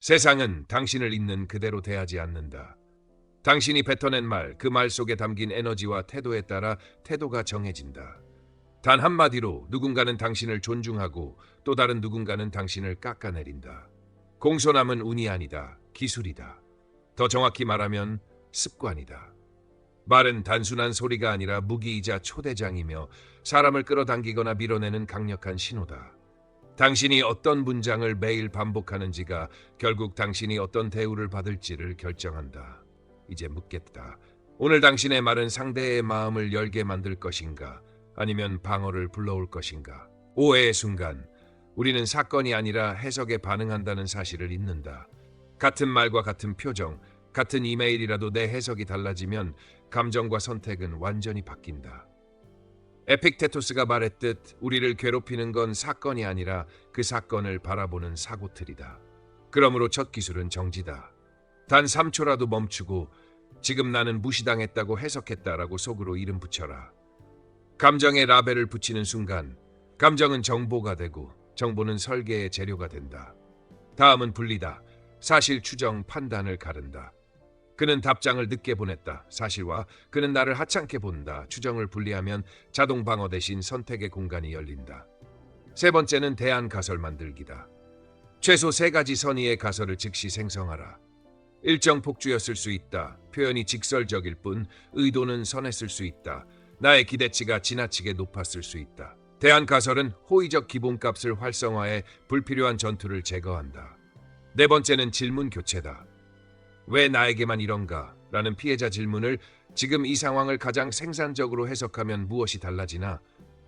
세상은 당신을 있는 그대로 대하지 않는다. 당신이 뱉어낸 말, 그 말 속에 담긴 에너지와 태도에 따라 태도가 정해진다. 단 한마디로 누군가는 당신을 존중하고 또 다른 누군가는 당신을 깎아내린다. 공손함은 운이 아니다. 기술이다. 더 정확히 말하면 습관이다. 말은 단순한 소리가 아니라 무기이자 초대장이며 사람을 끌어당기거나 밀어내는 강력한 신호다. 당신이 어떤 문장을 매일 반복하는지가 결국 당신이 어떤 대우를 받을지를 결정한다. 이제 묻겠다. 오늘 당신의 말은 상대의 마음을 열게 만들 것인가? 아니면 방어를 불러올 것인가? 오해의 순간, 우리는 사건이 아니라 해석에 반응한다는 사실을 잊는다. 같은 말과 같은 표정, 같은 이메일이라도 내 해석이 달라지면 감정과 선택은 완전히 바뀐다. 에픽테토스가 말했듯 우리를 괴롭히는 건 사건이 아니라 그 사건을 바라보는 사고틀이다. 그러므로 첫 기술은 정지다. 단 3초라도 멈추고 지금 나는 무시당했다고 해석했다라고 속으로 이름 붙여라. 감정에 라벨을 붙이는 순간 감정은 정보가 되고 정보는 설계의 재료가 된다. 다음은 분리다. 사실, 추정, 판단을 가른다. 그는 답장을 늦게 보냈다. 사실과 그는 나를 하찮게 본다. 추정을 분리하면 자동 방어 대신 선택의 공간이 열린다. 세 번째는 대안 가설 만들기다. 최소 3가지 선의의 가설을 즉시 생성하라. 일정 폭주였을 수 있다. 표현이 직설적일 뿐 의도는 선했을 수 있다. 나의 기대치가 지나치게 높았을 수 있다. 대안 가설은 호의적 기본값을 활성화해 불필요한 전투를 제거한다. 네 번째는 질문 교체다. 왜 나에게만 이런가? 라는 피해자 질문을 지금 이 상황을 가장 생산적으로 해석하면 무엇이 달라지나?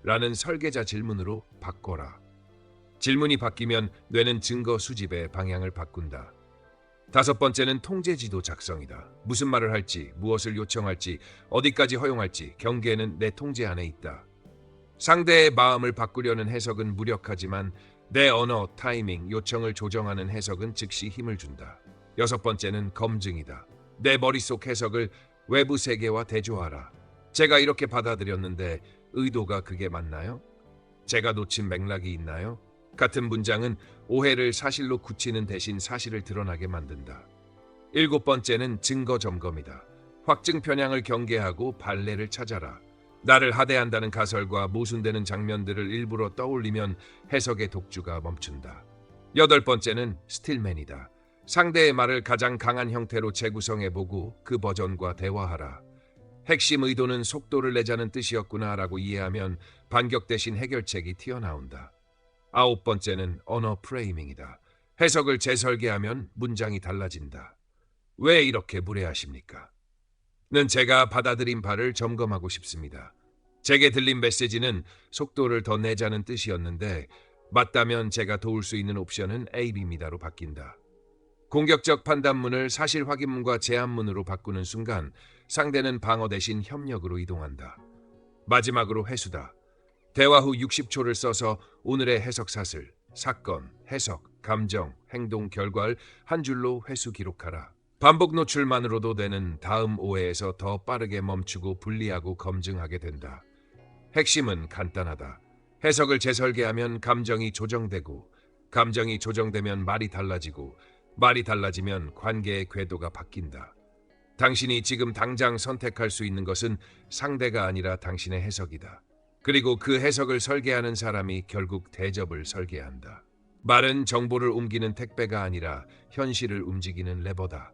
라는 설계자 질문으로 바꿔라. 질문이 바뀌면 뇌는 증거 수집의 방향을 바꾼다. 다섯 번째는 통제지도 작성이다. 무슨 말을 할지, 무엇을 요청할지, 어디까지 허용할지 경계는 내 통제 안에 있다. 상대의 마음을 바꾸려는 해석은 무력하지만 내 언어, 타이밍, 요청을 조정하는 해석은 즉시 힘을 준다. 여섯 번째는 검증이다. 내 머릿속 해석을 외부 세계와 대조하라. 제가 이렇게 받아들였는데 의도가 그게 맞나요? 제가 놓친 맥락이 있나요? 같은 문장은 오해를 사실로 굳히는 대신 사실을 드러나게 만든다. 일곱 번째는 증거 점검이다. 확증 편향을 경계하고 발레를 찾아라. 나를 하대한다는 가설과 모순되는 장면들을 일부러 떠올리면 해석의 독주가 멈춘다. 여덟 번째는 스틸맨이다. 상대의 말을 가장 강한 형태로 재구성해보고 그 버전과 대화하라. 핵심 의도는 속도를 내자는 뜻이었구나라고 이해하면 반격 대신 해결책이 튀어나온다. 아홉 번째는 언어 프레이밍이다. 해석을 재설계하면 문장이 달라진다. 왜 이렇게 무례하십니까? 는 제가 받아들인 바를 점검하고 싶습니다. 제게 들린 메시지는 속도를 더 내자는 뜻이었는데 맞다면 제가 도울 수 있는 옵션은 A, B입니다로 바뀐다. 공격적 판단문을 사실 확인문과 제안문으로 바꾸는 순간 상대는 방어 대신 협력으로 이동한다. 마지막으로 회수다. 대화 후 60초를 써서 오늘의 해석 사슬, 사건, 해석, 감정, 행동, 결과를 한 줄로 회수 기록하라. 반복 노출만으로도 되는 다음 오해에서 더 빠르게 멈추고 분리하고 검증하게 된다. 핵심은 간단하다. 해석을 재설계하면 감정이 조정되고, 감정이 조정되면 말이 달라지고, 말이 달라지면 관계의 궤도가 바뀐다. 당신이 지금 당장 선택할 수 있는 것은 상대가 아니라 당신의 해석이다. 그리고 그 해석을 설계하는 사람이 결국 대접을 설계한다. 말은 정보를 옮기는 택배가 아니라 현실을 움직이는 레버다.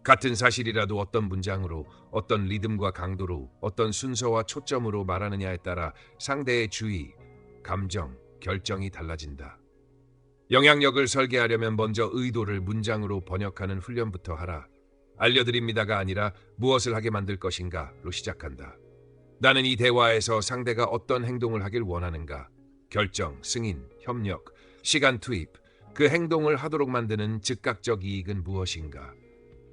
같은 사실이라도 어떤 문장으로, 어떤 리듬과 강도로, 어떤 순서와 초점으로 말하느냐에 따라 상대의 주의, 감정, 결정이 달라진다. 영향력을 설계하려면 먼저 의도를 문장으로 번역하는 훈련부터 하라. 알려드립니다가 아니라 무엇을 하게 만들 것인가로 시작한다. 나는 이 대화에서 상대가 어떤 행동을 하길 원하는가? 결정, 승인, 협력, 시간 투입, 그 행동을 하도록 만드는 즉각적 이익은 무엇인가?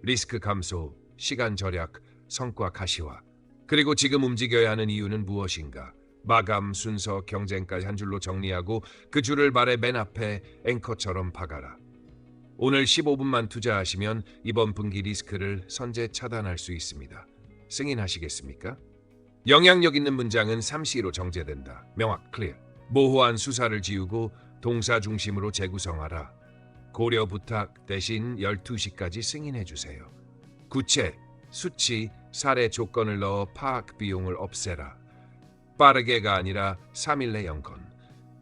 리스크 감소, 시간 절약, 성과 가시화. 그리고 지금 움직여야 하는 이유는 무엇인가? 마감, 순서, 경쟁까지 한 줄로 정리하고 그 줄을 말의 맨 앞에 앵커처럼 박아라. 오늘 15분만 투자하시면 이번 분기 리스크를 선제 차단할 수 있습니다. 승인하시겠습니까? 영향력 있는 문장은 3C로 정제된다. 명확, 클리어. 모호한 수사를 지우고 동사 중심으로 재구성하라. 고려 부탁 대신 12시까지 승인해 주세요. 구체, 수치, 사례 조건을 넣어 파악 비용을 없애라. 빠르게가 아니라 3일 내 연건.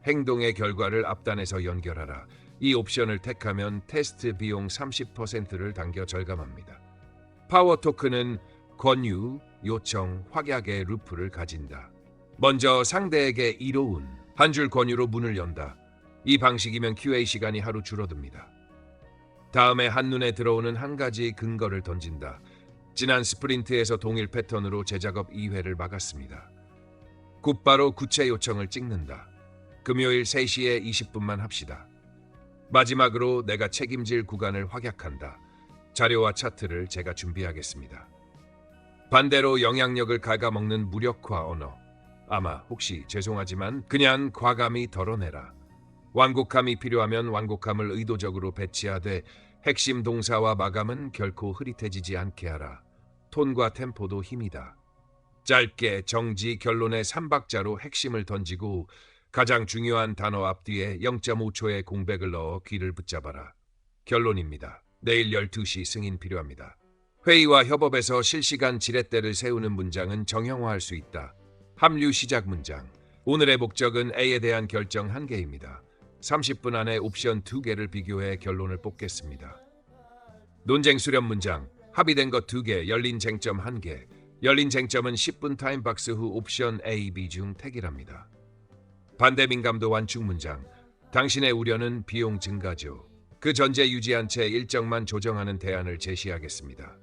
행동의 결과를 앞단에서 연결하라. 이 옵션을 택하면 테스트 비용 30%를 당겨 절감합니다. 파워 토크는 권유, 요청, 확약의 루프를 가진다. 먼저 상대에게 이로운 한 줄 권유로 문을 연다. 이 방식이면 QA 시간이 하루 줄어듭니다. 다음에 한눈에 들어오는 한 가지 근거를 던진다. 지난 스프린트에서 동일 패턴으로 제작업 2회를 막았습니다. 곧바로 구체 요청을 찍는다. 금요일 3시에 20분만 합시다. 마지막으로 내가 책임질 구간을 확약한다. 자료와 차트를 제가 준비하겠습니다. 반대로 영향력을 갉아먹는 무력화 언어. 아마 혹시 죄송하지만 그냥 과감히 덜어내라. 완곡함이 필요하면 완곡함을 의도적으로 배치하되 핵심 동사와 마감은 결코 흐릿해지지 않게 하라. 톤과 템포도 힘이다. 짧게 정지 결론의 3박자로 핵심을 던지고 가장 중요한 단어 앞뒤에 0.5초의 공백을 넣어 귀를 붙잡아라. 결론입니다. 내일 12시 승인 필요합니다. 회의와 협업에서 실시간 지렛대를 세우는 문장은 정형화할 수 있다. 합류 시작 문장. 오늘의 목적은 A에 대한 결정 1개입니다. 30분 안에 옵션 2개를 비교해 결론을 뽑겠습니다. 논쟁 수렴 문장. 합의된 것 2개, 열린 쟁점 1개. 열린 쟁점은 10분 타임박스 후 옵션 A, B 중 택이랍니다. 반대 민감도 완충 문장. 당신의 우려는 비용 증가죠. 그 전제 유지한 채 일정만 조정하는 대안을 제시하겠습니다.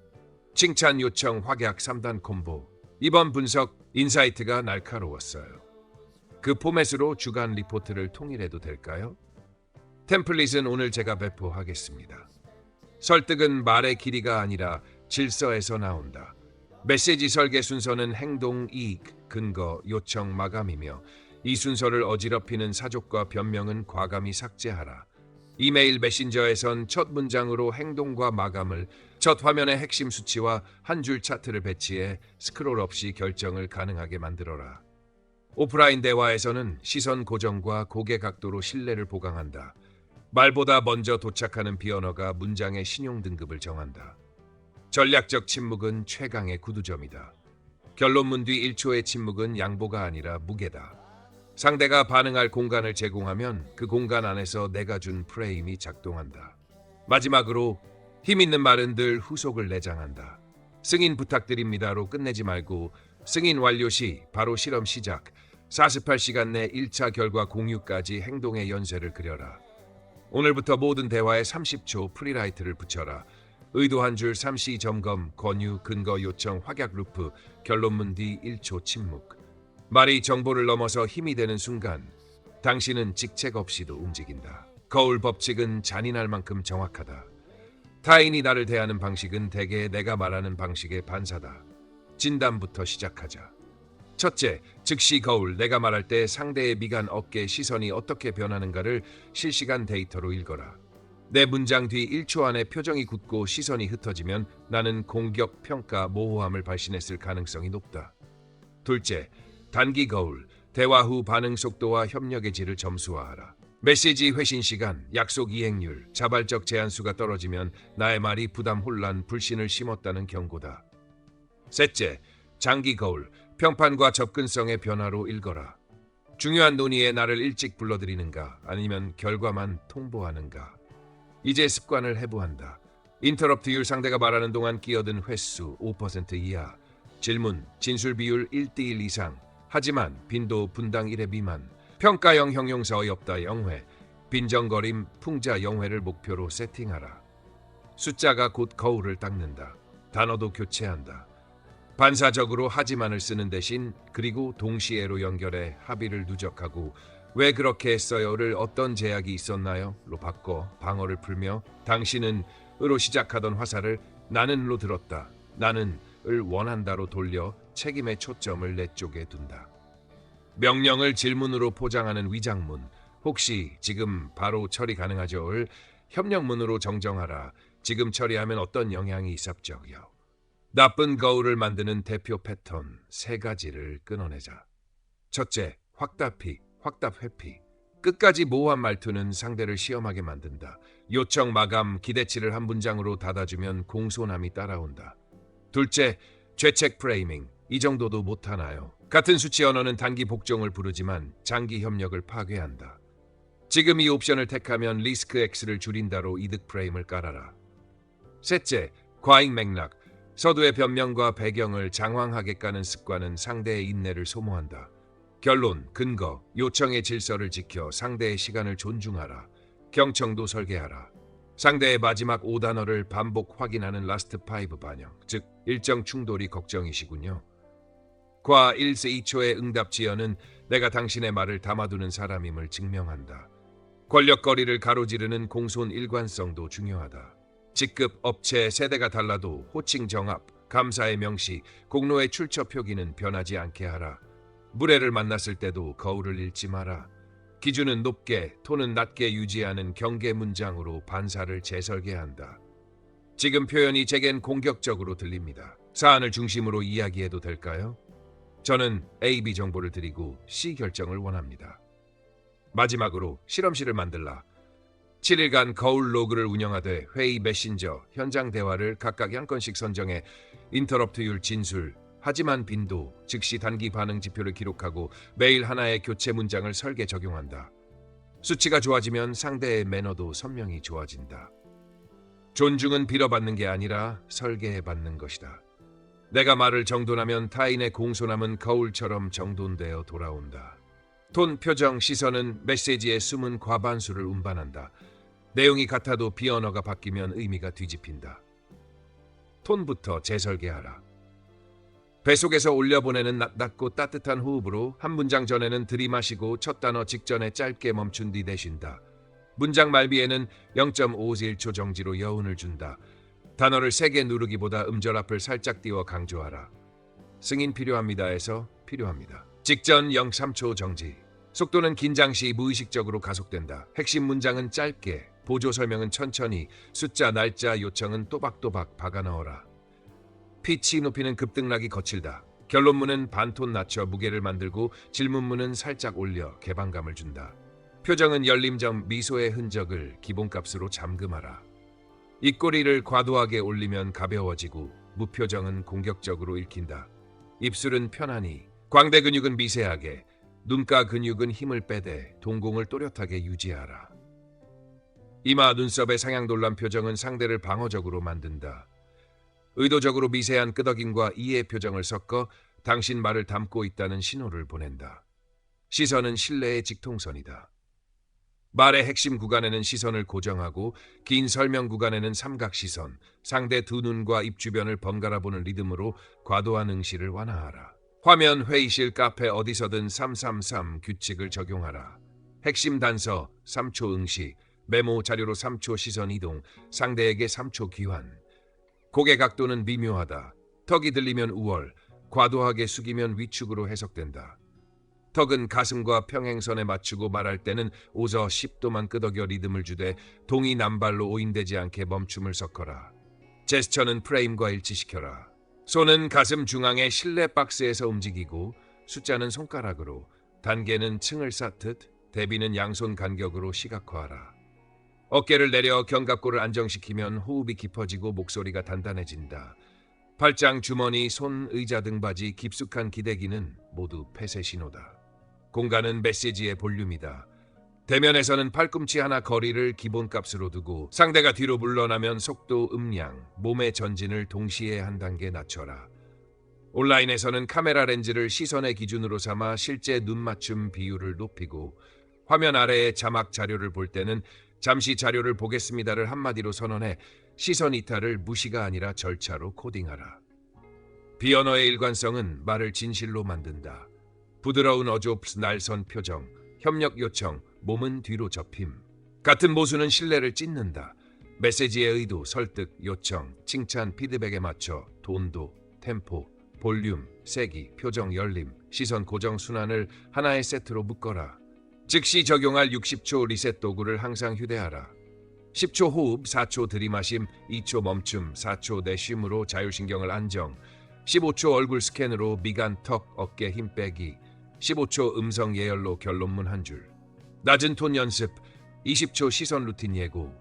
칭찬 요청 확약 3단 콤보. 이번 분석 인사이트가 날카로웠어요. 그 포맷으로 주간 리포트를 통일해도 될까요? 템플릿은 오늘 제가 배포하겠습니다. 설득은 말의 길이가 아니라 질서에서 나온다. 메시지 설계 순서는 행동, 이익, 근거, 요청, 마감이며 이 순서를 어지럽히는 사족과 변명은 과감히 삭제하라. 이메일 메신저에선 첫 문장으로 행동과 마감을, 첫 화면의 핵심 수치와 한 줄 차트를 배치해 스크롤 없이 결정을 가능하게 만들어라. 오프라인 대화에서는 시선 고정과 고개 각도로 신뢰를 보강한다. 말보다 먼저 도착하는 비언어가 문장의 신용 등급을 정한다. 전략적 침묵은 최강의 구두점이다. 결론문 뒤 1초의 침묵은 양보가 아니라 무게다. 상대가 반응할 공간을 제공하면 그 공간 안에서 내가 준 프레임이 작동한다. 마지막으로 힘 있는 말은 늘 후속을 내장한다. 승인 부탁드립니다로 끝내지 말고 승인 완료 시 바로 실험 시작, 48시간 내 1차 결과 공유까지 행동의 연쇄를 그려라. 오늘부터 모든 대화에 30초 프리라이트를 붙여라. 의도 한 줄, 삼시 점검, 권유, 근거 요청, 확약 루프, 결론문 뒤 1초 침묵. 말이 정보를 넘어서 힘이 되는 순간 당신은 직책 없이도 움직인다. 거울 법칙은 잔인할 만큼 정확하다. 타인이 나를 대하는 방식은 대개 내가 말하는 방식의 반사다. 진단부터 시작하자. 첫째, 즉시 거울. 내가 말할 때 상대의 미간, 어깨, 시선이 어떻게 변하는가를 실시간 데이터로 읽어라. 내 문장 뒤 1초 안에 표정이 굳고 시선이 흩어지면 나는 공격, 평가, 모호함을 발신했을 가능성이 높다. 둘째, 단기 거울. 대화 후 반응 속도와 협력의 질을 점수화하라. 메시지 회신 시간, 약속 이행률, 자발적 제안수가 떨어지면 나의 말이 부담, 혼란, 불신을 심었다는 경고다. 셋째, 장기 거울. 평판과 접근성의 변화로 읽어라. 중요한 논의에 나를 일찍 불러들이는가, 아니면 결과만 통보하는가. 이제 습관을 해부한다. 인터럽트율, 상대가 말하는 동안 끼어든 횟수 5% 이하. 질문, 진술 비율 1:1 이상. 하지만 빈도 분당 1회 미만. 평가형 형용사 어이없다 0회. 빈정거림, 풍자 0회를 목표로 세팅하라. 숫자가 곧 거울을 닦는다. 단어도 교체한다. 반사적으로 하지만을 쓰는 대신 그리고 동시에로 연결해 합의를 누적하고 왜 그렇게 했어요를 어떤 제약이 있었나요? 로 바꿔 방어를 풀며 당신은 으로 시작하던 화살을 나는로 들었다. 나는 을 원한다로 돌려 책임의 초점을 내 쪽에 둔다. 명령을 질문으로 포장하는 위장문. 혹시 지금 바로 처리 가능하죠?를 협력문으로 정정하라. 지금 처리하면 어떤 영향이 있었죠요. 나쁜 거울을 만드는 대표 패턴 3가지를 끊어내자. 첫째, 확답 회피. 끝까지 모호한 말투는 상대를 시험하게 만든다. 요청 마감 기대치를 한 문장으로 닫아주면 공손함이 따라온다. 둘째, 죄책 프레이밍. 이 정도도 못하나요? 같은 수치 언어는 단기 복종을 부르지만 장기 협력을 파괴한다. 지금 이 옵션을 택하면 리스크 X를 줄인다로 이득 프레임을 깔아라. 셋째, 과잉 맥락. 서두의 변명과 배경을 장황하게 까는 습관은 상대의 인내를 소모한다. 결론, 근거, 요청의 질서를 지켜 상대의 시간을 존중하라. 경청도 설계하라. 상대의 마지막 5단어를 반복 확인하는 라스트 5 반영, 즉 일정 충돌이 걱정이시군요. 과 1세 2초의 응답 지연은 내가 당신의 말을 담아두는 사람임을 증명한다. 권력거리를 가로지르는 공손 일관성도 중요하다. 직급, 업체, 세대가 달라도 호칭 정합, 감사의 명시, 공로의 출처 표기는 변하지 않게 하라. 무례를 만났을 때도 거울을 잃지 마라. 기준은 높게, 톤은 낮게 유지하는 경계 문장으로 반사를 재설계한다. 지금 표현이 제겐 공격적으로 들립니다. 사안을 중심으로 이야기해도 될까요? 저는 A, B 정보를 드리고 C 결정을 원합니다. 마지막으로 실험실을 만들라. 7일간 거울 로그를 운영하되 회의 메신저, 현장 대화를 각각 한 건씩 선정해 인터럽트율 진술, 하지만 빈도, 즉시 단기 반응 지표를 기록하고 매일 하나의 교체 문장을 설계 적용한다. 수치가 좋아지면 상대의 매너도 선명히 좋아진다. 존중은 빌어받는 게 아니라 설계해받는 것이다. 내가 말을 정돈하면 타인의 공손함은 거울처럼 정돈되어 돌아온다. 톤, 표정, 시선은 메시지의 숨은 과반수를 운반한다. 내용이 같아도 비언어가 바뀌면 의미가 뒤집힌다. 톤부터 재설계하라. 뱃속에서 올려보내는 낮고 따뜻한 호흡으로 한 문장 전에는 들이마시고 첫 단어 직전에 짧게 멈춘 뒤 내쉰다. 문장 말비에는 0.51초 정지로 여운을 준다. 단어를 세게 누르기보다 음절 앞을 살짝 띄워 강조하라. 승인 필요합니다에서 필요합니다. 직전 0.3초 정지. 속도는 긴장 시 무의식적으로 가속된다. 핵심 문장은 짧게, 보조 설명은 천천히, 숫자, 날짜, 요청은 또박또박 박아 넣어라. 피치 높이는 급등락이 거칠다. 결론문은 반톤 낮춰 무게를 만들고 질문문은 살짝 올려 개방감을 준다. 표정은 열림점, 미소의 흔적을 기본값으로 잠금하라. 입꼬리를 과도하게 올리면 가벼워지고 무표정은 공격적으로 읽힌다. 입술은 편안히, 광대 근육은 미세하게, 눈가 근육은 힘을 빼되 동공을 또렷하게 유지하라. 이마, 눈썹의 상향돌란 표정은 상대를 방어적으로 만든다. 의도적으로 미세한 끄덕임과 이해 표정을 섞어 당신 말을 담고 있다는 신호를 보낸다. 시선은 신뢰의 직통선이다. 말의 핵심 구간에는 시선을 고정하고 긴 설명 구간에는 삼각시선, 상대 두 눈과 입 주변을 번갈아 보는 리듬으로 과도한 응시를 완화하라. 화면, 회의실, 카페 어디서든 333 규칙을 적용하라. 핵심 단서 3초 응시, 메모 자료로 3초 시선 이동, 상대에게 3초 귀환. 고개 각도는 미묘하다. 턱이 들리면 우월, 과도하게 숙이면 위축으로 해석된다. 턱은 가슴과 평행선에 맞추고 말할 때는 5서 10도만 끄덕여 리듬을 주되 동이남발로 오인되지 않게 멈춤을 섞어라. 제스처는 프레임과 일치시켜라. 손은 가슴 중앙의 실내 박스에서 움직이고 숫자는 손가락으로, 단계는 층을 쌓듯 대비는 양손 간격으로 시각화하라. 어깨를 내려 견갑골을 안정시키면 호흡이 깊어지고 목소리가 단단해진다. 팔짱, 주머니, 손, 의자, 등받이, 깊숙한 기대기는 모두 폐쇄 신호다. 공간은 메시지의 볼륨이다. 대면에서는 팔꿈치 하나 거리를 기본값으로 두고 상대가 뒤로 물러나면 속도, 음량, 몸의 전진을 동시에 한 단계 낮춰라. 온라인에서는 카메라 렌즈를 시선의 기준으로 삼아 실제 눈 맞춤 비율을 높이고 화면 아래의 자막 자료를 볼 때는 잠시 자료를 보겠습니다를 한마디로 선언해 시선 이탈을 무시가 아니라 절차로 코딩하라. 비언어의 일관성은 말을 진실로 만든다. 부드러운 어조, 날선 표정, 협력 요청, 몸은 뒤로 접힘. 같은 모순은 신뢰를 찢는다. 메시지의 의도, 설득, 요청, 칭찬, 피드백에 맞춰 돈도, 템포, 볼륨, 세기, 표정, 열림, 시선 고정 순환을 하나의 세트로 묶어라. 즉시 적용할 60초 리셋 도구를 항상 휴대하라. 10초 호흡, 4초 들이마심, 2초 멈춤, 4초 내쉼으로 자율신경을 안정, 15초 얼굴 스캔으로 미간, 턱, 어깨 힘 빼기, 15초 음성 예열로 결론문 한 줄. 낮은 톤 연습, 20초 시선 루틴 예고,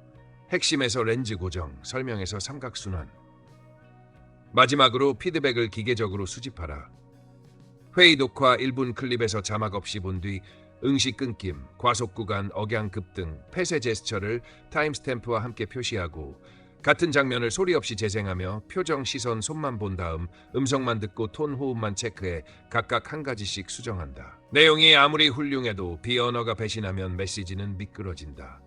핵심에서 렌즈 고정, 설명에서 삼각순환. 마지막으로 피드백을 기계적으로 수집하라. 회의 녹화 1분 클립에서 자막 없이 본 뒤 응시 끊김, 과속 구간, 억양 급등, 폐쇄 제스처를 타임스탬프와 함께 표시하고 같은 장면을 소리 없이 재생하며 표정, 시선, 손만 본 다음 음성만 듣고 톤, 호흡만 체크해 각각 한 가지씩 수정한다. 내용이 아무리 훌륭해도 비언어가 배신하면 메시지는 미끄러진다.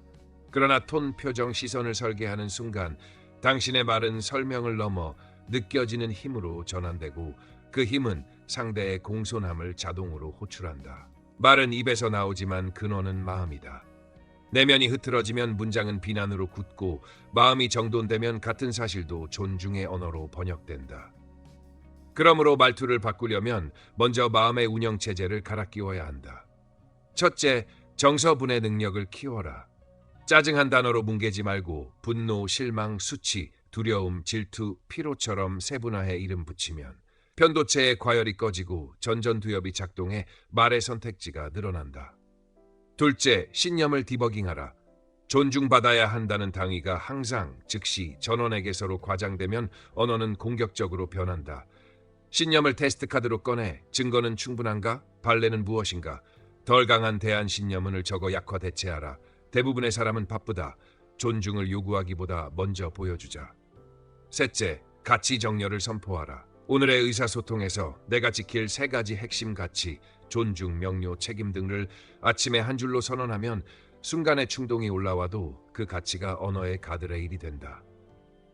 그러나 톤, 표정, 시선을 설계하는 순간 당신의 말은 설명을 넘어 느껴지는 힘으로 전환되고 그 힘은 상대의 공손함을 자동으로 호출한다. 말은 입에서 나오지만 근원은 마음이다. 내면이 흐트러지면 문장은 비난으로 굳고 마음이 정돈되면 같은 사실도 존중의 언어로 번역된다. 그러므로 말투를 바꾸려면 먼저 마음의 운영체제를 갈아 끼워야 한다. 첫째, 정서분해 능력을 키워라. 짜증한 단어로 뭉개지 말고 분노, 실망, 수치, 두려움, 질투, 피로처럼 세분화해 이름 붙이면 편도체의 과열이 꺼지고 전전두엽이 작동해 말의 선택지가 늘어난다. 둘째, 신념을 디버깅하라. 존중받아야 한다는 당위가 항상 즉시 전원에게서로 과장되면 언어는 공격적으로 변한다. 신념을 테스트 카드로 꺼내 증거는 충분한가? 발레는 무엇인가? 덜 강한 대안 신념을 적어 약화 대체하라. 대부분의 사람은 바쁘다. 존중을 요구하기보다 먼저 보여주자. 셋째, 가치 정렬을 선포하라. 오늘의 의사소통에서 내가 지킬 3가지 핵심 가치, 존중, 명료, 책임 등을 아침에 한 줄로 선언하면 순간의 충동이 올라와도 그 가치가 언어의 가드레일이 된다.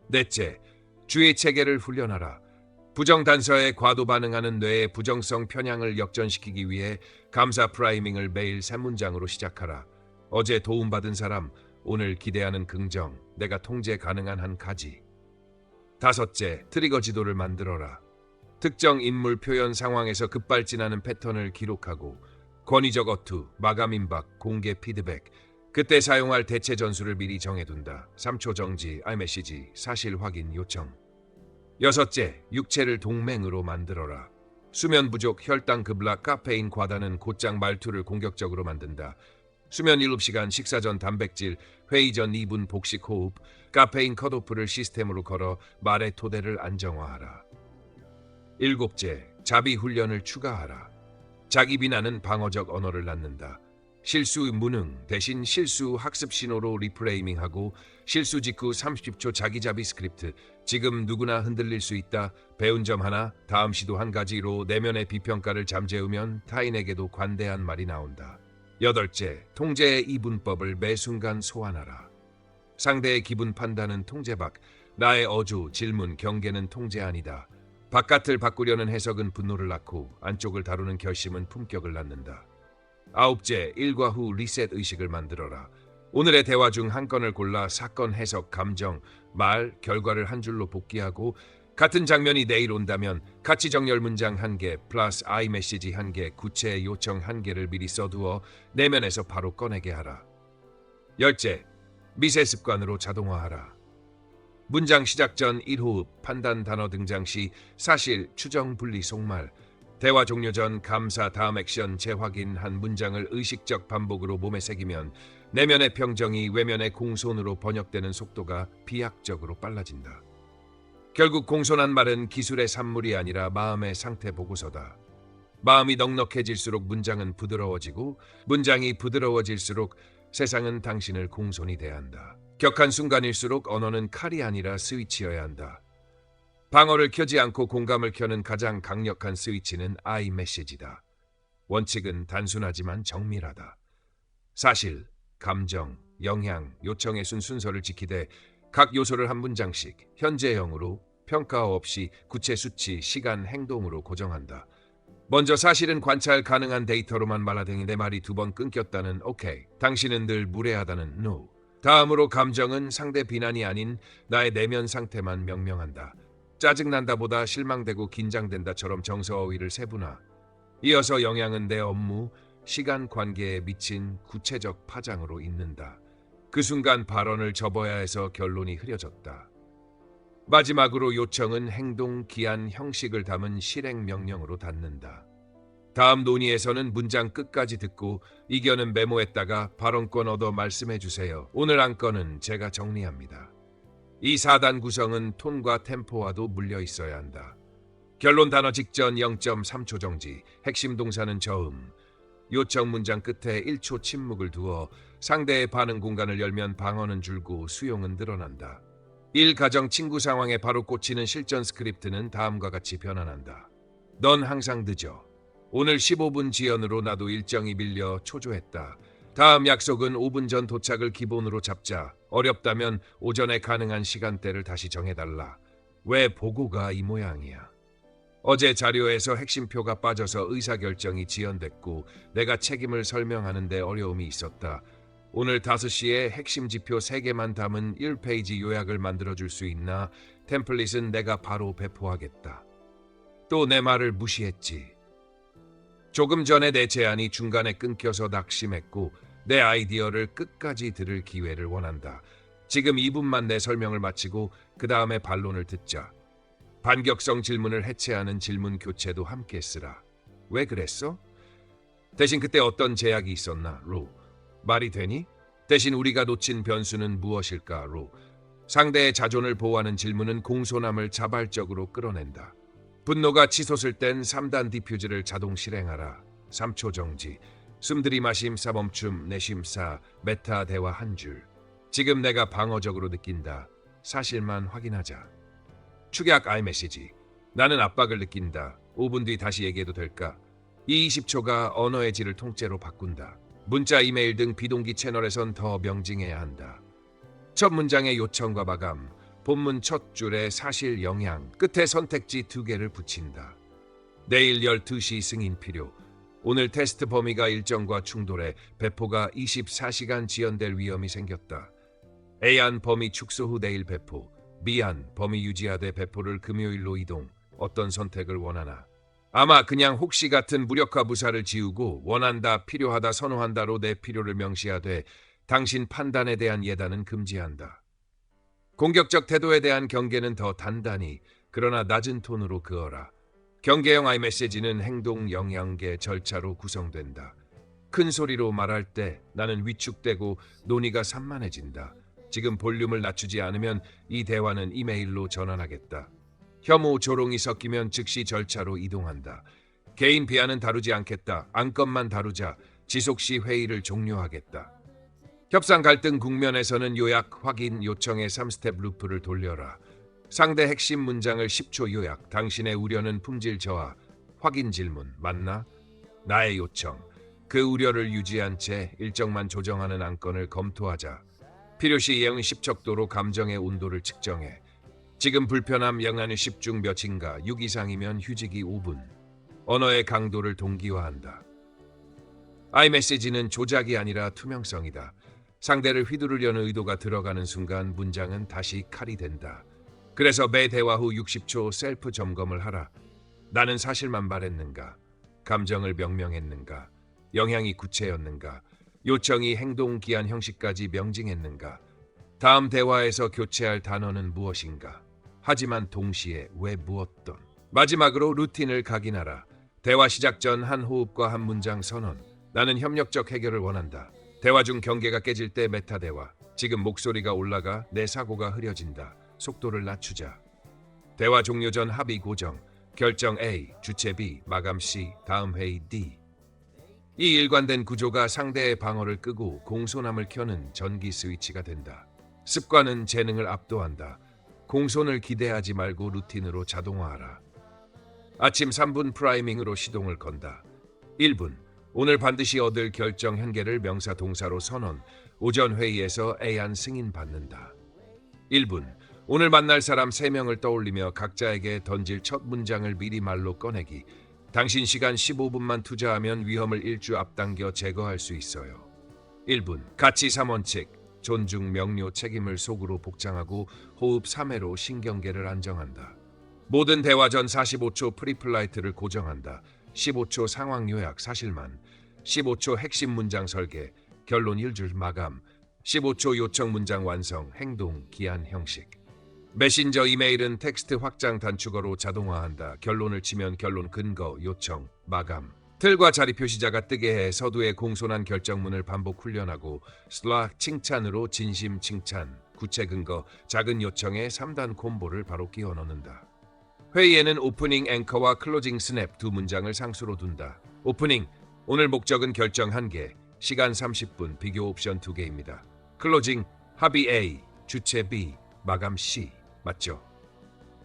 넷째, 주의 체계를 훈련하라. 부정 단서에 과도 반응하는 뇌의 부정성 편향을 역전시키기 위해 감사 프라이밍을 매일 3문장으로 시작하라. 어제 도움받은 사람, 오늘 기대하는 긍정, 내가 통제 가능한 한 가지. 다섯째, 트리거 지도를 만들어라. 특정 인물 표현 상황에서 급발진하는 패턴을 기록하고 권위적 어투, 마감 임박, 공개 피드백, 그때 사용할 대체 전술을 미리 정해둔다. 3초 정지, iMessage, 사실 확인 요청. 여섯째, 육체를 동맹으로 만들어라. 수면 부족, 혈당 급락, 카페인 과다는 곧장 말투를 공격적으로 만든다. 수면 7시간, 식사 전 단백질, 회의 전 2분 복식 호흡, 카페인 컷오프를 시스템으로 걸어 말의 토대를 안정화하라. 일곱째, 자비 훈련을 추가하라. 자기 비난은 방어적 언어를 낳는다. 실수 무능 대신 실수 학습 신호로 리프레이밍하고 실수 직후 30초 자기 자비 스크립트. 지금 누구나 흔들릴 수 있다. 배운 점 하나, 다음 시도 한 가지로 내면의 비평가를 잠재우면 타인에게도 관대한 말이 나온다. 여덟째, 통제의 이분법을 매 순간 소환하라. 상대의 기분 판단은 통제 밖, 나의 어조, 질문, 경계는 통제 아니다. 바깥을 바꾸려는 해석은 분노를 낳고 안쪽을 다루는 결심은 품격을 낳는다. 아홉째, 일과 후 리셋 의식을 만들어라. 오늘의 대화 중 한 건을 골라 사건, 해석, 감정, 말, 결과를 한 줄로 복귀하고 같은 장면이 내일 온다면 가치 정렬 문장 1개 플러스 iMessage 1개, 구체 요청 1개를 미리 써두어 내면에서 바로 꺼내게 하라. 열째, 미세 습관으로 자동화하라. 문장 시작 전 1호흡, 판단 단어 등장 시 사실, 추정, 분리, 속말, 대화 종료 전 감사, 다음 액션, 재확인한 문장을 의식적 반복으로 몸에 새기면 내면의 평정이 외면의 공손으로 번역되는 속도가 비약적으로 빨라진다. 결국 공손한 말은 기술의 산물이 아니라 마음의 상태 보고서다. 마음이 넉넉해질수록 문장은 부드러워지고 문장이 부드러워질수록 세상은 당신을 공손히 대한다. 격한 순간일수록 언어는 칼이 아니라 스위치여야 한다. 방어를 켜지 않고 공감을 켜는 가장 강력한 스위치는 iMessage다. 원칙은 단순하지만 정밀하다. 사실, 감정, 영향, 요청의 순서를 지키되 각 요소를 한 문장씩 현재형으로 평가 없이 구체 수치, 시간, 행동으로 고정한다. 먼저 사실은 관찰 가능한 데이터로만 말하더니 내 말이 2번 끊겼다는 오케이, 당신은 늘 무례하다는 no. 다음으로 감정은 상대 비난이 아닌 나의 내면 상태만 명명한다. 짜증난다보다 실망되고 긴장된다처럼 정서어휘를 세분화. 이어서 영향은 내 업무, 시간 관계에 미친 구체적 파장으로 잇는다. 그 순간 발언을 접어야 해서 결론이 흐려졌다. 마지막으로 요청은 행동, 기한, 형식을 담은 실행 명령으로 닿는다. 다음 논의에서는 문장 끝까지 듣고 이견은 메모했다가 발언권 얻어 말씀해 주세요. 오늘 안건은 제가 정리합니다. 이 4단 구성은 톤과 템포와도 물려 있어야 한다. 결론 단어 직전 0.3초 정지, 핵심 동사는 저음, 요청 문장 끝에 1초 침묵을 두어 상대의 반응 공간을 열면 방어는 줄고 수용은 늘어난다. 일 가정 친구 상황에 바로 꽂히는 실전 스크립트는 다음과 같이 변환한다. 넌 항상 늦어. 오늘 15분 지연으로 나도 일정이 밀려 초조했다. 다음 약속은 5분 전 도착을 기본으로 잡자. 어렵다면 오전에 가능한 시간대를 다시 정해달라. 왜 보고가 이 모양이야? 어제 자료에서 핵심표가 빠져서 의사결정이 지연됐고 내가 책임을 설명하는데 어려움이 있었다. 오늘 5시에 핵심 지표 3개만 담은 1페이지 요약을 만들어줄 수 있나? 템플릿은 내가 바로 배포하겠다. 또 내 말을 무시했지. 조금 전에 내 제안이 중간에 끊겨서 낙심했고 내 아이디어를 끝까지 들을 기회를 원한다. 지금 2분만 내 설명을 마치고 그 다음에 반론을 듣자. 반격성 질문을 해체하는 질문 교체도 함께 쓰라. 왜 그랬어? 대신 그때 어떤 제약이 있었나? 로. 말이 되니? 대신 우리가 놓친 변수는 무엇일까? 로. 상대의 자존을 보호하는 질문은 공손함을 자발적으로 끌어낸다. 분노가 치솟을 땐 3단 디퓨즈를 자동 실행하라. 3초 정지. 숨 들이마심, 사멈춤, 내쉼사, 메타 대화 한 줄. 지금 내가 방어적으로 느낀다. 사실만 확인하자. 축약 iMessage. 나는 압박을 느낀다. 5분 뒤 다시 얘기해도 될까? 이 20초가 언어의 질을 통째로 바꾼다. 문자, 이메일 등 비동기 채널에선 더 명징해야 한다. 첫 문장의 요청과 마감, 본문 첫 줄에 사실 영향, 끝에 선택지 2개를 붙인다. 내일 12시 승인 필요. 오늘 테스트 범위가 일정과 충돌해 배포가 24시간 지연될 위험이 생겼다. A안 범위 축소 후 내일 배포, B안 범위 유지하되 배포를 금요일로 이동. 어떤 선택을 원하나? 아마 그냥 혹시 같은 무력화 부사를 지우고 원한다, 필요하다, 선호한다로 내 필요를 명시하되 당신 판단에 대한 예단은 금지한다. 공격적 태도에 대한 경계는 더 단단히 그러나 낮은 톤으로 그어라. 경계형 iMessage는 행동 영향계 절차로 구성된다. 큰 소리로 말할 때 나는 위축되고 논의가 산만해진다. 지금 볼륨을 낮추지 않으면 이 대화는 이메일로 전환하겠다. 혐오, 조롱이 섞이면 즉시 절차로 이동한다. 개인 비하는 다루지 않겠다. 안건만 다루자. 지속 시 회의를 종료하겠다. 협상 갈등 국면에서는 요약, 확인, 요청의 3스텝 루프를 돌려라. 상대 핵심 문장을 10초 요약. 당신의 우려는 품질 저하. 확인 질문. 맞나? 나의 요청. 그 우려를 유지한 채 일정만 조정하는 안건을 검토하자. 필요시 예응 10척도로 감정의 온도를 측정해. 지금 불편함 영하는 10중 몇인가, 6 이상이면 휴직이 5분. 언어의 강도를 동기화한다. iMessage는 조작이 아니라 투명성이다. 상대를 휘두르려는 의도가 들어가는 순간 문장은 다시 칼이 된다. 그래서 매 대화 후 60초 셀프 점검을 하라. 나는 사실만 말했는가? 감정을 명명했는가? 영향이 구체였는가? 요청이 행동 기한 형식까지 명징했는가? 다음 대화에서 교체할 단어는 무엇인가? 하지만 동시에 왜 무엇던? 마지막으로 루틴을 각인하라. 대화 시작 전 한 호흡과 한 문장 선언. 나는 협력적 해결을 원한다. 대화 중 경계가 깨질 때 메타 대화. 지금 목소리가 올라가 내 사고가 흐려진다. 속도를 낮추자. 대화 종료 전 합의 고정. 결정 A, 주체 B, 마감 C, 다음 회의 D. 이 일관된 구조가 상대의 방어를 끄고 공손함을 켜는 전기 스위치가 된다. 습관은 재능을 압도한다. 공손을 기대하지 말고 루틴으로 자동화하라. 아침 3분 프라이밍으로 시동을 건다. 1분. 오늘 반드시 얻을 결정 현계를 명사 동사로 선언. 오전 회의에서 A안 승인 받는다. 1분. 오늘 만날 사람 3명을 떠올리며 각자에게 던질 첫 문장을 미리 말로 꺼내기. 당신 시간 15분만 투자하면 위험을 1주 앞당겨 제거할 수 있어요. 1분. 가치 3원칙. 존중, 명료, 책임을 속으로 복장하고 호흡 3회로 신경계를 안정한다. 모든 대화 전 45초 프리플라이트를 고정한다. 15초 상황 요약 사실만. 15초 핵심 문장 설계. 결론 1줄 마감. 15초 요청 문장 완성. 행동, 기한, 형식. 메신저 이메일은 텍스트 확장 단축어로 자동화한다. 결론을 치면 결론, 근거, 요청, 마감. 틀과 자리 표시자가 뜨게 해 서두에 공손한 결정문을 반복 훈련하고 슬락 칭찬으로 진심 칭찬, 구체 근거, 작은 요청의 3단 콤보를 바로 끼워 넣는다. 회의에는 오프닝 앵커와 클로징 스냅 두 문장을 상수로 둔다. 오프닝, 오늘 목적은 결정 1개, 시간 30분, 비교 옵션 2개입니다. 클로징, 합의 A, 주체 B, 마감 C. 맞죠?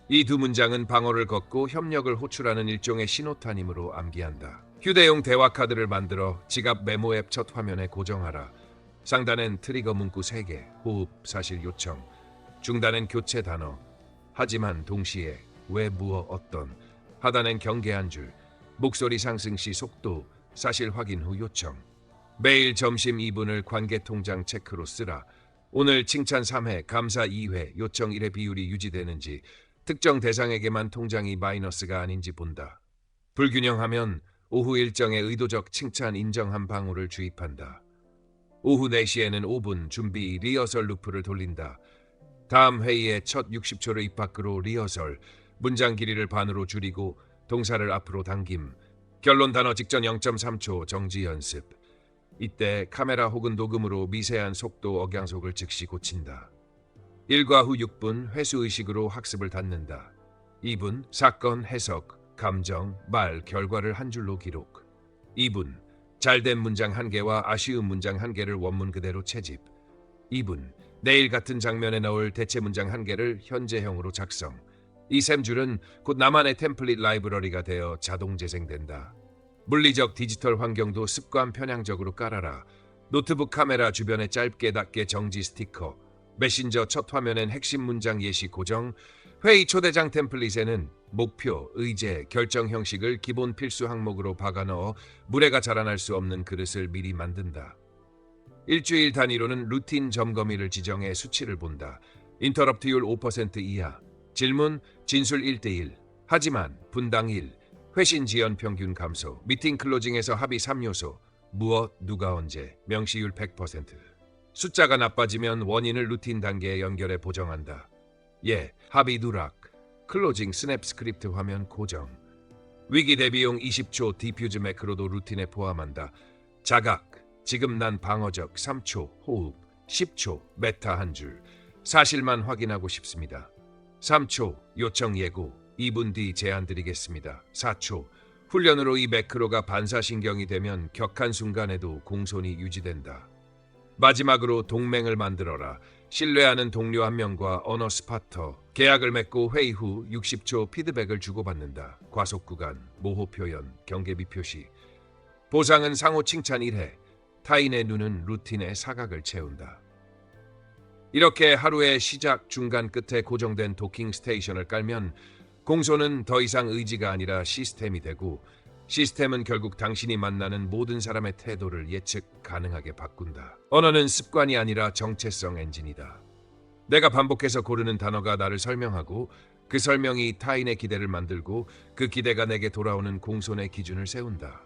이 두 문장은 방어를 걷고 협력을 호출하는 일종의 신호탄임으로 암기한다. 휴대용 대화 카드를 만들어 지갑 메모 앱 첫 화면에 고정하라. 상단엔 트리거 문구 3개, 호흡, 사실 요청. 중단엔 교체 단어. 하지만 동시에 왜 무엇 어떤. 하단엔 경계한 줄. 목소리 상승 시 속도, 사실 확인 후 요청. 매일 점심 2분을 관계 통장 체크로 쓰라. 오늘 칭찬 3회, 감사 2회, 요청 1회 비율이 유지되는지, 특정 대상에게만 통장이 마이너스가 아닌지 본다. 불균형하면 오후 일정에 의도적 칭찬 인정 한 방울을 주입한다. 오후 4시에는 5분 준비 리허설 루프를 돌린다. 다음 회의의 첫 60초를 입 밖으로 리허설, 문장 길이를 반으로 줄이고 동사를 앞으로 당김, 결론 단어 직전 0.3초 정지 연습. 이때 카메라 혹은 녹음으로 미세한 속도 억양속을 즉시 고친다. 일과 후 6분 회수의식으로 학습을 닫는다. 2분 사건 해석, 감정, 말, 결과를 한 줄로 기록. 2분 잘된 문장 1개와 아쉬운 문장 1개를 원문 그대로 채집. 2분 내일 같은 장면에 넣을 대체 문장 1개를 현재형으로 작성. 이 셈줄은 곧 나만의 템플릿 라이브러리가 되어 자동 재생된다. 물리적 디지털 환경도 습관 편향적으로 깔아라. 노트북 카메라 주변에 짧게 닿게 정지 스티커. 메신저 첫 화면엔 핵심 문장 예시 고정. 회의 초대장 템플릿에는 목표, 의제, 결정 형식을 기본 필수 항목으로 박아 넣어 무례가 자라날 수 없는 그릇을 미리 만든다. 일주일 단위로는 루틴 점검일을 지정해 수치를 본다. 인터럽트율 5% 이하. 질문, 진술 1대1. 하지만, 분당 1. 회신 지연 평균 감소. 미팅 클로징에서 합의 3요소. 무엇, 누가 언제. 명시율 100%. 숫자가 나빠지면 원인을 루틴 단계에 연결해 보정한다. 예, 합의 누락. 클로징 스냅 스크립트 화면 고정. 위기 대비용 20초 디퓨즈 매크로도 루틴에 포함한다. 자각. 지금 난 방어적 3초 호흡. 10초 메타 한 줄. 사실만 확인하고 싶습니다. 3초 요청 예고. 2분 뒤 제안 드리겠습니다. 4초 훈련으로 이 매크로가 반사신경이 되면 격한 순간에도 공손이 유지된다. 마지막으로 동맹을 만들어라. 신뢰하는 동료 한 명과 언어 스파터. 계약을 맺고 회의 후 60초 피드백을 주고받는다. 과속 구간, 모호 표현, 경계비 표시. 보상은 상호 칭찬 1회. 타인의 눈은 루틴의 사각을 채운다. 이렇게 하루의 시작, 중간, 끝에 고정된 도킹 스테이션을 깔면 공손은 더 이상 의지가 아니라 시스템이 되고 시스템은 결국 당신이 만나는 모든 사람의 태도를 예측 가능하게 바꾼다. 언어는 습관이 아니라 정체성 엔진이다. 내가 반복해서 고르는 단어가 나를 설명하고 그 설명이 타인의 기대를 만들고 그 기대가 내게 돌아오는 공손의 기준을 세운다.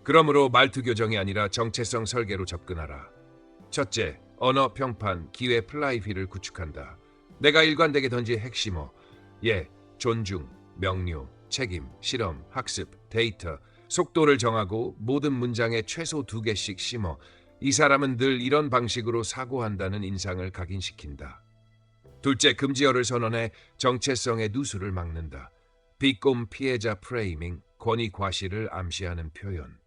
그러므로 말투 교정이 아니라 정체성 설계로 접근하라. 첫째, 언어 평판, 기회 플라이휠을 구축한다. 내가 일관되게 던질 핵심어. 예, 존중, 명료, 책임, 실험, 학습, 데이터, 속도를 정하고 모든 문장에 최소 2개씩 심어 이 사람은 늘 이런 방식으로 사고한다는 인상을 각인시킨다. 둘째, 금지어를 선언해 정체성의 누수를 막는다. 비꼼 피해자 프레이밍, 권위 과시를 암시하는 표현.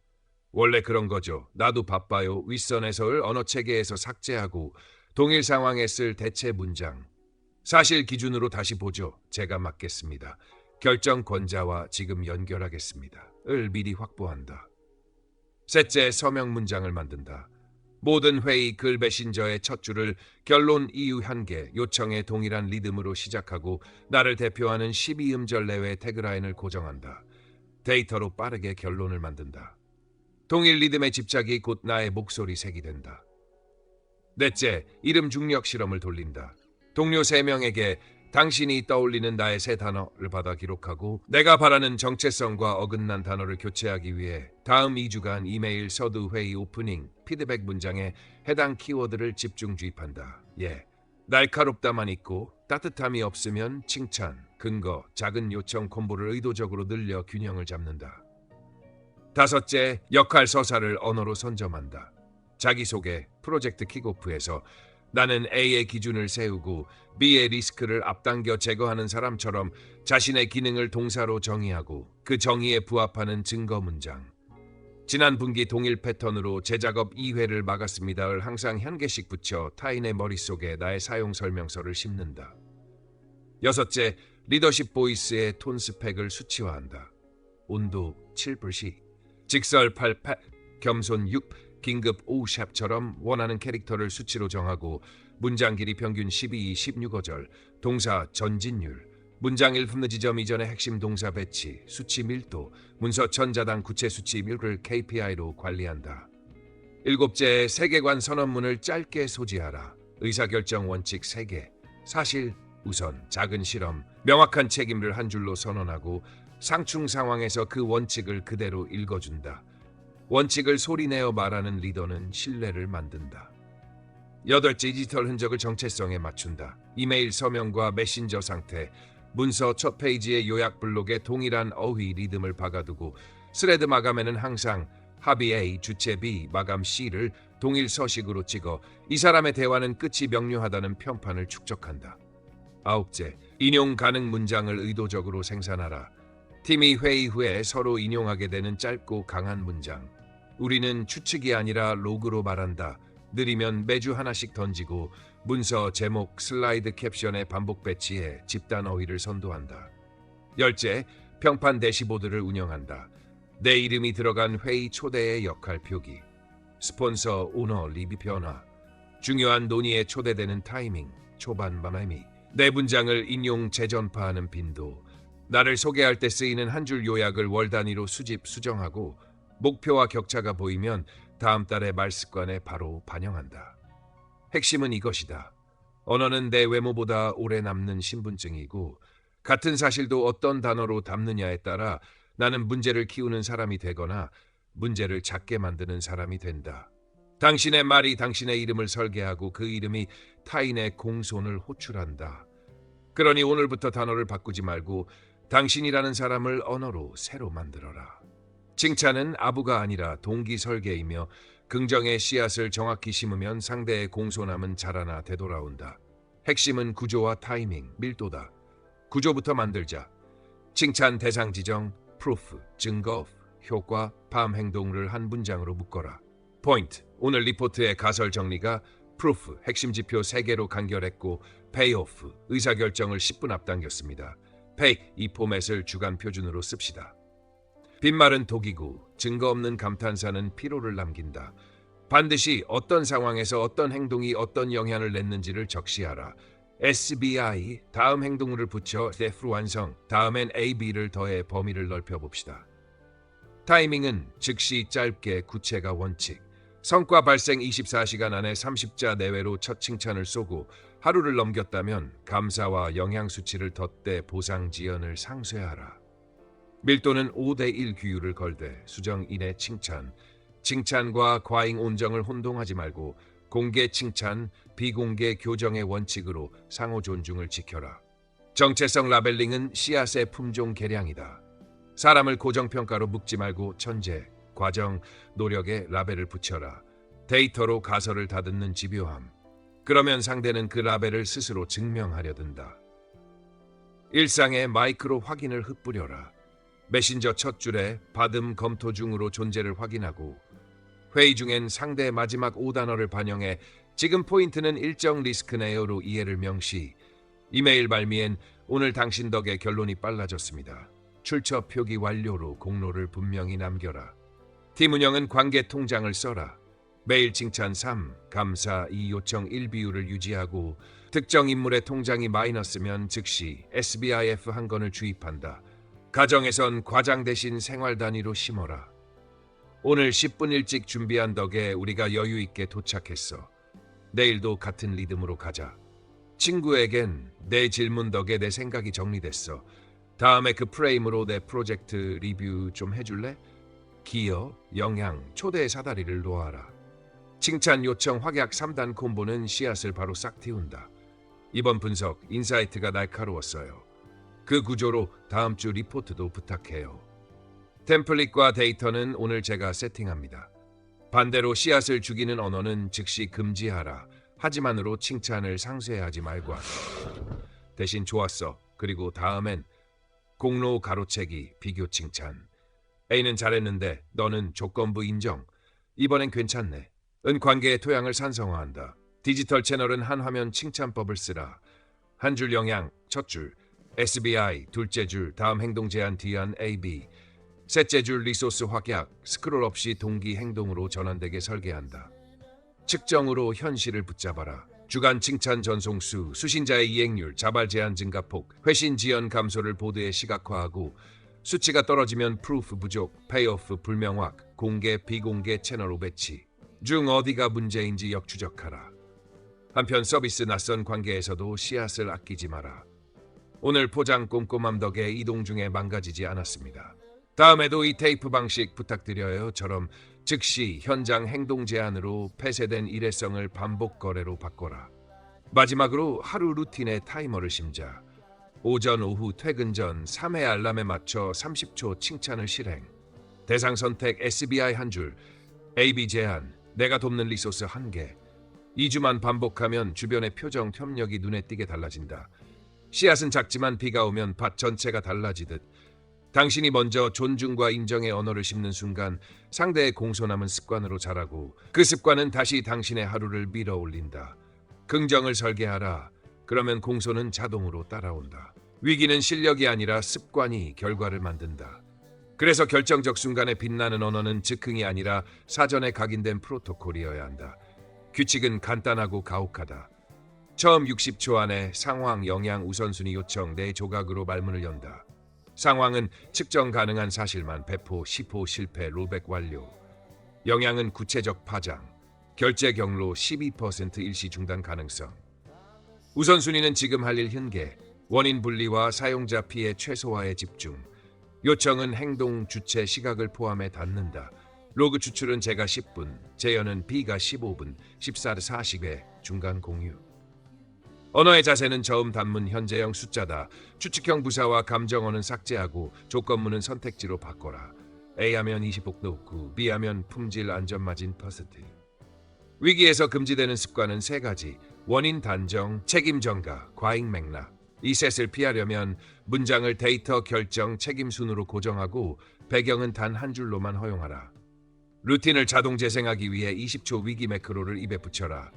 원래 그런 거죠. 나도 바빠요. 윗선 해석을 언어 체계에서 삭제하고 동일 상황에 쓸 대체 문장. 사실 기준으로 다시 보죠. 제가 맡겠습니다. 결정 권자와 지금 연결하겠습니다. 을 미리 확보한다. 셋째, 서명 문장을 만든다. 모든 회의 글 메신저의 첫 줄을 결론 이유 1개, 요청의 동일한 리듬으로 시작하고 나를 대표하는 12음절 내외의 태그라인을 고정한다. 데이터로 빠르게 결론을 만든다. 동일 리듬의 집착이 곧 나의 목소리 색이 된다. 넷째, 이름 중력 실험을 돌린다. 동료 3명에게 당신이 떠올리는 나의 새 단어를 받아 기록하고 내가 바라는 정체성과 어긋난 단어를 교체하기 위해 다음 2주간 이메일, 서두, 회의, 오프닝, 피드백 문장에 해당 키워드를 집중 주입한다. 예, 날카롭다만 있고 따뜻함이 없으면 칭찬, 근거, 작은 요청 콤보를 의도적으로 늘려 균형을 잡는다. 5째, 역할 서사를 언어로 선점한다. 자기소개, 프로젝트 킥오프에서 나는 A의 기준을 세우고 B의 리스크를 앞당겨 제거하는 사람처럼 자신의 기능을 동사로 정의하고 그 정의에 부합하는 증거 문장. 지난 분기 동일 패턴으로 제작업 2회를 막았습니다를 항상 현계식 붙여 타인의 머릿속에 나의 사용 설명서를 씹는다. 6째, 리더십 보이스의 톤 스펙을 수치화한다. 온도 7불씩, 직설 8팩, 겸손 6, 긴급 5샵처럼 원하는 캐릭터를 수치로 정하고 문장 길이 평균 12, 16어절, 동사 전진율, 문장 1분 지점 이전의 핵심 동사 배치, 수치 밀도, 문서 천자당 구체 수치 밀을 KPI로 관리한다. 7째, 세계관 선언문을 짧게 소지하라. 의사결정 원칙 3개, 사실, 우선, 작은 실험, 명확한 책임을 한 줄로 선언하고 상충 상황에서 그 원칙을 그대로 읽어준다. 원칙을 소리내어 말하는 리더는 신뢰를 만든다. 8째, 디지털 흔적을 정체성에 맞춘다. 이메일 서명과 메신저 상태, 문서 첫 페이지의 요약 블록에 동일한 어휘 리듬을 박아두고 스레드 마감에는 항상 합의 A, 주체 B, 마감 C를 동일 서식으로 찍어 이 사람의 대화는 끝이 명료하다는 평판을 축적한다. 9째, 인용 가능 문장을 의도적으로 생산하라. 팀이 회의 후에 서로 인용하게 되는 짧고 강한 문장. 우리는 추측이 아니라 로그로 말한다. 느리면 매주 하나씩 던지고 문서, 제목, 슬라이드 캡션에 반복 배치해 집단 어휘를 선도한다. 10째, 평판 대시보드를 운영한다. 내 이름이 들어간 회의 초대의 역할 표기. 스폰서, 오너, 리뷰 변화. 중요한 논의에 초대되는 타이밍, 초반 마마미. 내 문장을 인용 재전파하는 빈도. 나를 소개할 때 쓰이는 한 줄 요약을 월 단위로 수집, 수정하고 목표와 격차가 보이면 다음 달의 말 습관에 바로 반영한다. 핵심은 이것이다. 언어는 내 외모보다 오래 남는 신분증이고 같은 사실도 어떤 단어로 담느냐에 따라 나는 문제를 키우는 사람이 되거나 문제를 작게 만드는 사람이 된다. 당신의 말이 당신의 이름을 설계하고 그 이름이 타인의 공손을 호출한다. 그러니 오늘부터 단어를 바꾸지 말고 당신이라는 사람을 언어로 새로 만들어라. 칭찬은 아부가 아니라 동기 설계이며 긍정의 씨앗을 정확히 심으면 상대의 공손함은 자라나 되돌아온다. 핵심은 구조와 타이밍, 밀도다. 구조부터 만들자. 칭찬 대상 지정, 프루프, 증거, 효과, 팜 행동을 한 문장으로 묶어라. 포인트, 오늘 리포트의 가설 정리가 프루프, 핵심 지표 3개로 간결했고 페이오프, 의사결정을 10분 앞당겼습니다. 페이, 이 포맷을 주간 표준으로 씁시다. 빈말은 독이고 증거 없는 감탄사는 피로를 남긴다. 반드시 어떤 상황에서 어떤 행동이 어떤 영향을 냈는지를 적시하라. SBI, 다음 행동물을 붙여 def로 완성, 다음엔 AB를 더해 범위를 넓혀봅시다. 타이밍은 즉시 짧게 구체가 원칙. 성과 발생 24시간 안에 30자 내외로 첫 칭찬을 쏘고 하루를 넘겼다면 감사와 영양 수치를 덧대 보상 지연을 상쇄하라. 밀도는 5대1 규율을 걸되 수정 이내 칭찬, 칭찬과 과잉 온정을 혼동하지 말고 공개 칭찬, 비공개 교정의 원칙으로 상호 존중을 지켜라. 정체성 라벨링은 씨앗의 품종 개량이다. 사람을 고정평가로 묶지 말고 천재, 과정, 노력에 라벨을 붙여라. 데이터로 가설을 다듬는 집요함. 그러면 상대는 그 라벨을 스스로 증명하려 든다. 일상의 마이크로 확인을 흩뿌려라. 메신저 첫 줄에 받음 검토 중으로 존재를 확인하고 회의 중엔 상대의 마지막 5단어를 반영해 지금 포인트는 일정 리스크네요로 이해를 명시. 이메일 발미엔 오늘 당신 덕에 결론이 빨라졌습니다. 출처 표기 완료로 공로를 분명히 남겨라. 팀 운영은 관계 통장을 써라. 매일 칭찬 3, 감사 2, 요청 1 비율을 유지하고 특정 인물의 통장이 마이너스면 즉시 SBIF 한 건을 주입한다. 가정에선 과장 대신 생활 단위로 심어라. 오늘 10분 일찍 준비한 덕에 우리가 여유 있게 도착했어. 내일도 같은 리듬으로 가자. 친구에겐 내 질문 덕에 내 생각이 정리됐어. 다음에 그 프레임으로 내 프로젝트 리뷰 좀 해줄래? 기여, 영향, 초대의 사다리를 놓아라. 칭찬 요청 확약 3단 콤보는 씨앗을 바로 싹 틔운다. 이번 분석 인사이트가 날카로웠어요. 그 구조로 다음 주 리포트도 부탁해요. 템플릿과 데이터는 오늘 제가 세팅합니다. 반대로 씨앗을 죽이는 언어는 즉시 금지하라. 하지만으로 칭찬을 상쇄하지 말고 하라. 대신 좋았어. 그리고 다음엔 공로 가로채기 비교 칭찬. A는 잘했는데 너는 조건부 인정. 이번엔 괜찮네. 은 관계의 토양을 산성화한다. 디지털 채널은 한 화면 칭찬법을 쓰라. 한 줄 영향, 첫 줄, SBI, 둘째 줄, 다음 행동 제한 뒤안 AB, 셋째 줄 리소스 확약, 스크롤 없이 동기 행동으로 전환되게 설계한다. 측정으로 현실을 붙잡아라. 주간 칭찬 전송수, 수신자의 이행률, 자발 제한 증가폭, 회신 지연 감소를 보드에 시각화하고 수치가 떨어지면 프루프 부족, 페이오프 불명확, 공개 비공개 채널로 배치 중 어디가 문제인지 역추적하라. 한편 서비스 낯선 관계에서도 씨앗을 아끼지 마라. 오늘 포장 꼼꼼함 덕에 이동 중에 망가지지 않았습니다. 다음에도 이 테이프 방식 부탁드려요처럼 즉시 현장 행동 제한으로 폐쇄된 일회성을 반복 거래로 바꿔라. 마지막으로 하루 루틴의 타이머를 심자. 오전 오후 퇴근 전 3회 알람에 맞춰 30초 칭찬을 실행. 대상 선택 SBI 한 줄, AB 제한, 내가 돕는 리소스 1개. 2주만 반복하면 주변의 표정 협력이 눈에 띄게 달라진다. 씨앗은 작지만 비가 오면 밭 전체가 달라지듯 당신이 먼저 존중과 인정의 언어를 심는 순간 상대의 공손함은 습관으로 자라고 그 습관은 다시 당신의 하루를 밀어올린다. 긍정을 설계하라. 그러면 공손은 자동으로 따라온다. 위기는 실력이 아니라 습관이 결과를 만든다. 그래서 결정적 순간에 빛나는 언어는 즉흥이 아니라 사전에 각인된 프로토콜이어야 한다. 규칙은 간단하고 가혹하다. 처음 60초 안에 상황, 영향, 우선순위 요청 4조각으로 말문을 연다. 상황은 측정 가능한 사실만 배포, 시포, 실패, 롤백 완료. 영향은 구체적 파장, 결제 경로 12% 일시 중단 가능성. 우선순위는 지금 할 일 현계, 원인 분리와 사용자 피해 최소화에 집중. 요청은 행동 주체 시각을 포함해 닿는다. 로그 추출은 제가 10분, 재현은 B가 15분, 14를 40회 중간 공유. 언어의 자세는 저음 단문 현재형 숫자다. 추측형 부사와 감정어는 삭제하고 조건문은 선택지로 바꿔라. A하면 20복 놓고 B하면 품질 안전마진 퍼센트. 위기에서 금지되는 습관은 3가지. 원인 단정, 책임 전가, 과잉 맥락. 이 셋을 피하려면 문장을 데이터 결정 책임 순으로 고정하고 배경은 단 한 줄로만 허용하라. 루틴을 자동 재생하기 위해 20초 위기 매크로를 입에 붙여라.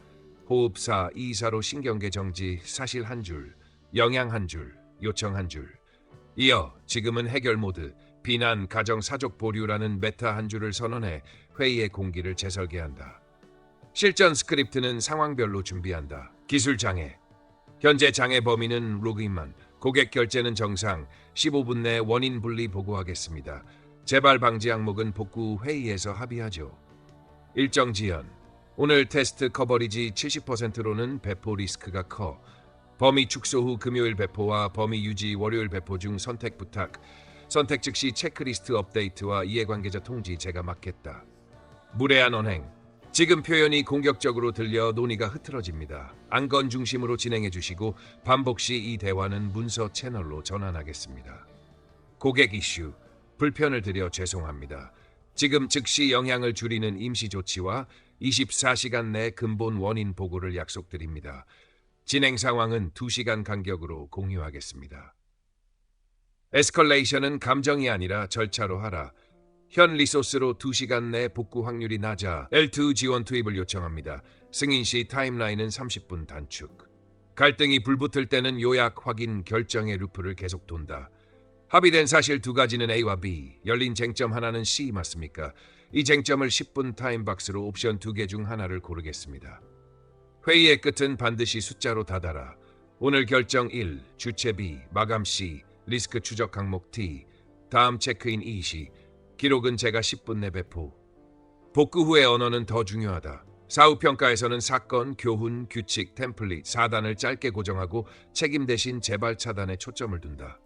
호흡사, 이사로 신경계 정지, 사실 한 줄, 영향 한 줄, 요청 한 줄. 이어 지금은 해결 모드, 비난, 가정, 사족 보류라는 메타 한 줄을 선언해 회의의 공기를 재설계한다. 실전 스크립트는 상황별로 준비한다. 기술 장애. 현재 장애 범위는 로그인만, 고객 결제는 정상, 15분 내 원인 분리 보고하겠습니다. 재발 방지 항목은 복구 회의에서 합의하죠. 일정 지연. 오늘 테스트 커버리지 70%로는 배포 리스크가 커. 범위 축소 후 금요일 배포와 범위 유지 월요일 배포 중 선택 부탁. 선택 즉시 체크리스트 업데이트와 이해관계자 통지 제가 맡겠다. 무례한 언행. 지금 표현이 공격적으로 들려 논의가 흐트러집니다. 안건 중심으로 진행해 주시고 반복 시 이 대화는 문서 채널로 전환하겠습니다. 고객 이슈. 불편을 드려 죄송합니다. 지금 즉시 영향을 줄이는 임시 조치와 24시간 내 근본 원인 보고를 약속드립니다. 진행 상황은 2시간 간격으로 공유하겠습니다. 에스컬레이션은 감정이 아니라 절차로 하라. 현 리소스로 2시간 내 복구 확률이 낮아 L2 지원 투입을 요청합니다. 승인 시 타임라인은 30분 단축. 갈등이 불붙을 때는 요약, 확인, 결정의 루프를 계속 돈다. 합의된 사실 2가지는 A와 B, 열린 쟁점 하나는 C 맞습니까? 이 쟁점을 10분 타임박스로 옵션 2개 중 하나를 고르겠습니다. 회의의 끝은 반드시 숫자로 닫아라. 오늘 결정 1, 주체 B, 마감 C, 리스크 추적 항목 T, 다음 체크인 E 시, 기록은 제가 10분 내 배포. 복구 후의 언어는 더 중요하다. 사후평가에서는 사건, 교훈, 규칙, 템플릿, 4단을 짧게 고정하고 책임 대신 재발 차단에 초점을 둔다.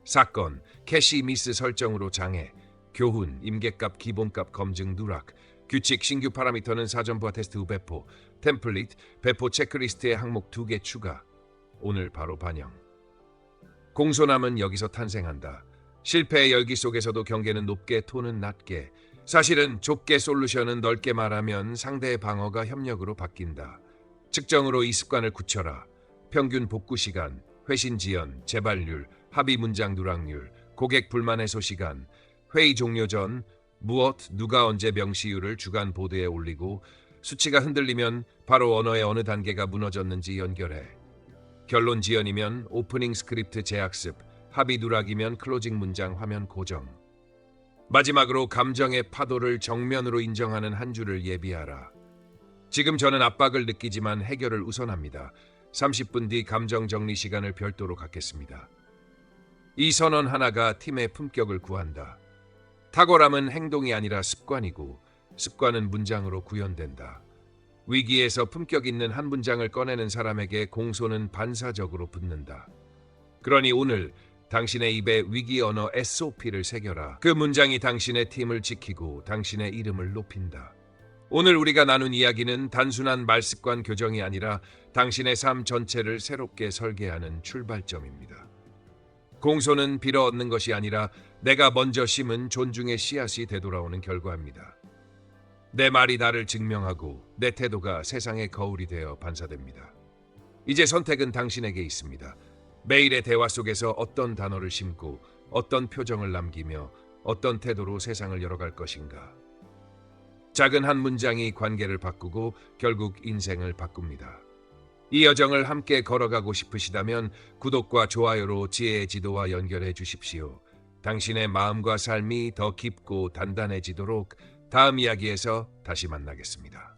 사건, 캐시 미스 설정으로 장애, 교훈, 임계값 기본값 검증 누락, 규칙 신규 파라미터는 사전 부하 테스트 후 배포, 템플릿, 배포 체크리스트에 항목 2개 추가. 오늘 바로 반영. 공손함은 여기서 탄생한다. 실패의 열기 속에서도 경계는 높게, 톤은 낮게. 사실은 좁게 솔루션은 넓게 말하면 상대의 방어가 협력으로 바뀐다. 측정으로 이 습관을 굳혀라. 평균 복구 시간, 회신 지연, 재발률, 합의 문장 누락률, 고객 불만 해소 시간, 회의 종료 전 무엇, 누가 언제 명시율을 주간 보드에 올리고 수치가 흔들리면 바로 언어의 어느 단계가 무너졌는지 연결해. 결론 지연이면 오프닝 스크립트 재학습, 합의 누락이면 클로징 문장 화면 고정. 마지막으로 감정의 파도를 정면으로 인정하는 한 줄을 예비하라. 지금 저는 압박을 느끼지만 해결을 우선합니다. 30분 뒤 감정 정리 시간을 별도로 갖겠습니다. 이 선언 하나가 팀의 품격을 구한다. 탁월함은 행동이 아니라 습관이고 습관은 문장으로 구현된다. 위기에서 품격 있는 한 문장을 꺼내는 사람에게 공소는 반사적으로 붙는다. 그러니 오늘 당신의 입에 위기 언어 SOP를 새겨라. 그 문장이 당신의 팀을 지키고 당신의 이름을 높인다. 오늘 우리가 나눈 이야기는 단순한 말습관 교정이 아니라 당신의 삶 전체를 새롭게 설계하는 출발점입니다. 공소는 빌어 얻는 것이 아니라 내가 먼저 심은 존중의 씨앗이 되돌아오는 결과입니다. 내 말이 나를 증명하고 내 태도가 세상의 거울이 되어 반사됩니다. 이제 선택은 당신에게 있습니다. 매일의 대화 속에서 어떤 단어를 심고 어떤 표정을 남기며 어떤 태도로 세상을 열어갈 것인가. 작은 한 문장이 관계를 바꾸고 결국 인생을 바꿉니다. 이 여정을 함께 걸어가고 싶으시다면 구독과 좋아요로 지혜의 지도와 연결해 주십시오. 당신의 마음과 삶이 더 깊고 단단해지도록 다음 이야기에서 다시 만나겠습니다.